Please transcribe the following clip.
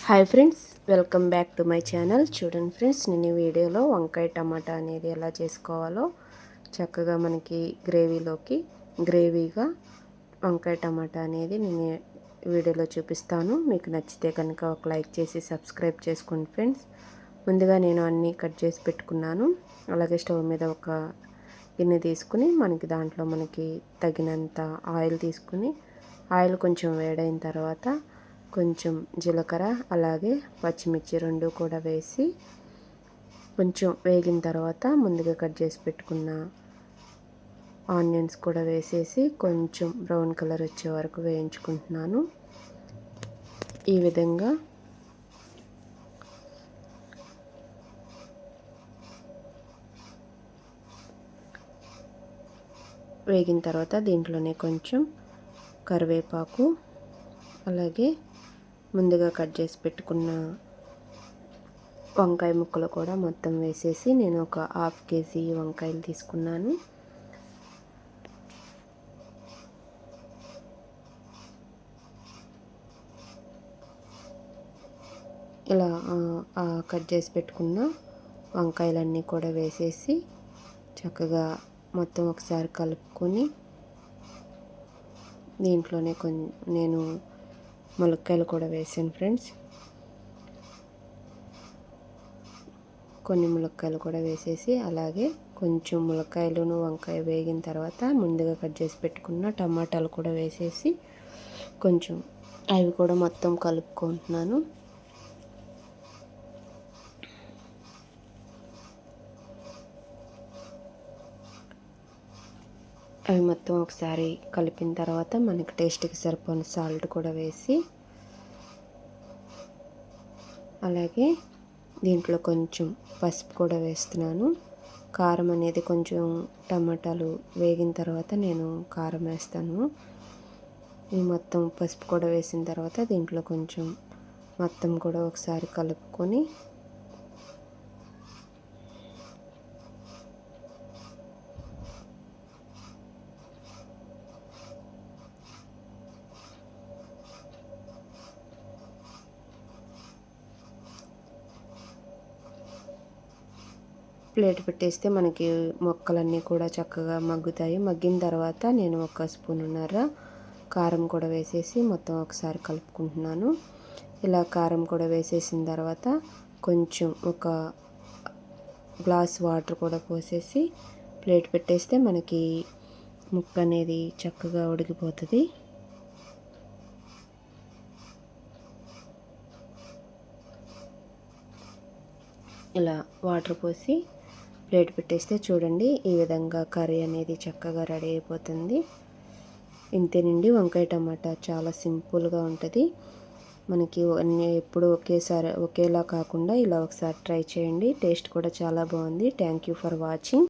Hi friends, welcome back to my channel. చూడండి friends, నేను ఈ వీడియోలో వంకాయ టమాటా అనేది ఎలా చేసుకోవాలో చక్కగా మనకి గ్రేవీగా వంకాయ టమాటా అనేది నేను వీడియోలో చూపిస్తాను. మీకు నచ్చితే కనుక ఒక లైక్ చేసి సబ్స్క్రైబ్ చేసుకోండి ఫ్రెండ్స్. ముందుగా నేను అన్నీ కట్ చేసి పెట్టుకున్నాను. అలాగే స్టవ్ మీద ఒక గిన్నె తీసుకుని దాంట్లో మనకి తగినంత ఆయిల్ తీసుకుని ఆయిల్ కొంచెం వేడైన తర్వాత కొంచెం జీలకర్ర అలాగే పచ్చిమిర్చి రెండు కూడా వేసి కొంచెం వేగిన తర్వాత ముందుగా కట్ చేసి పెట్టుకున్న ఆనియన్స్ కూడా వేసేసి కొంచెం బ్రౌన్ కలర్ వచ్చే వరకు వేయించుకుంటున్నాను. ఈ విధంగా వేగిన తర్వాత దీంట్లోనే కొంచెం కరివేపాకు అలాగే ముందుగా కట్ చేసి పెట్టుకున్న వంకాయ ముక్కలు కూడా మొత్తం వేసేసి నేను ఒక 1/2 కేజీ వంకాయలు తీసుకున్నాను. ఇలా కట్ చేసి పెట్టుకున్న వంకాయలన్నీ కూడా వేసేసి చక్కగా మొత్తం ఒకసారి కలుపుకొని దీంట్లోనే నేను ములక్కాయలు కూడా వేసాను ఫ్రెండ్స్. కొన్ని ములక్కాయలు కూడా వేసేసి అలాగే కొంచెం ములక్కాయలను వంకాయ వేగిన తర్వాత ముందుగా కట్ చేసి పెట్టుకున్న టమాటాలు కూడా వేసేసి కొంచెం అవి కూడా మొత్తం కలుపుకుంటున్నాను. అవి మొత్తం ఒకసారి కలిపిన తర్వాత మనకి టేస్ట్కి సరిపోయిన సాల్ట్ కూడా వేసి అలాగే దీంట్లో కొంచెం పసుపు కూడా వేస్తున్నాను. కారం అనేది కొంచెం టమాటాలు వేగిన తర్వాత నేను కారం వేస్తాను. ఈ మొత్తం పసుపు కూడా వేసిన తర్వాత దీంట్లో కొంచెం మొత్తం కూడా ఒకసారి కలుపుకొని ప్లేట్ పెట్టేస్తే మనకి మొక్కలన్నీ కూడా చక్కగా మగ్గుతాయి. మగ్గిన తర్వాత నేను 1 స్పూన్నర కారం కూడా వేసేసి మొత్తం ఒకసారి కలుపుకుంటున్నాను. ఇలా కారం కూడా వేసేసిన తర్వాత కొంచెం ఒక గ్లాస్ వాటర్ కూడా పోసేసి ప్లేట్ పెట్టేస్తే మనకి ముక్క అనేది చక్కగా ఉడికిపోతుంది. ఇలా వాటర్ పోసి ప్లేట్ పెట్టేస్తే చూడండి ఈ విధంగా కర్రీ అనేది చక్కగా రెడీ అయిపోతుంది. ఇంతేనండి, వంకాయ టమాటా చాలా సింపుల్గా ఉంటుంది. మనకి అన్నీ ఎప్పుడు ఒకేలా కాకుండా ఇలా ఒకసారి ట్రై చేయండి. టేస్ట్ కూడా చాలా బాగుంది. Thank you for watching.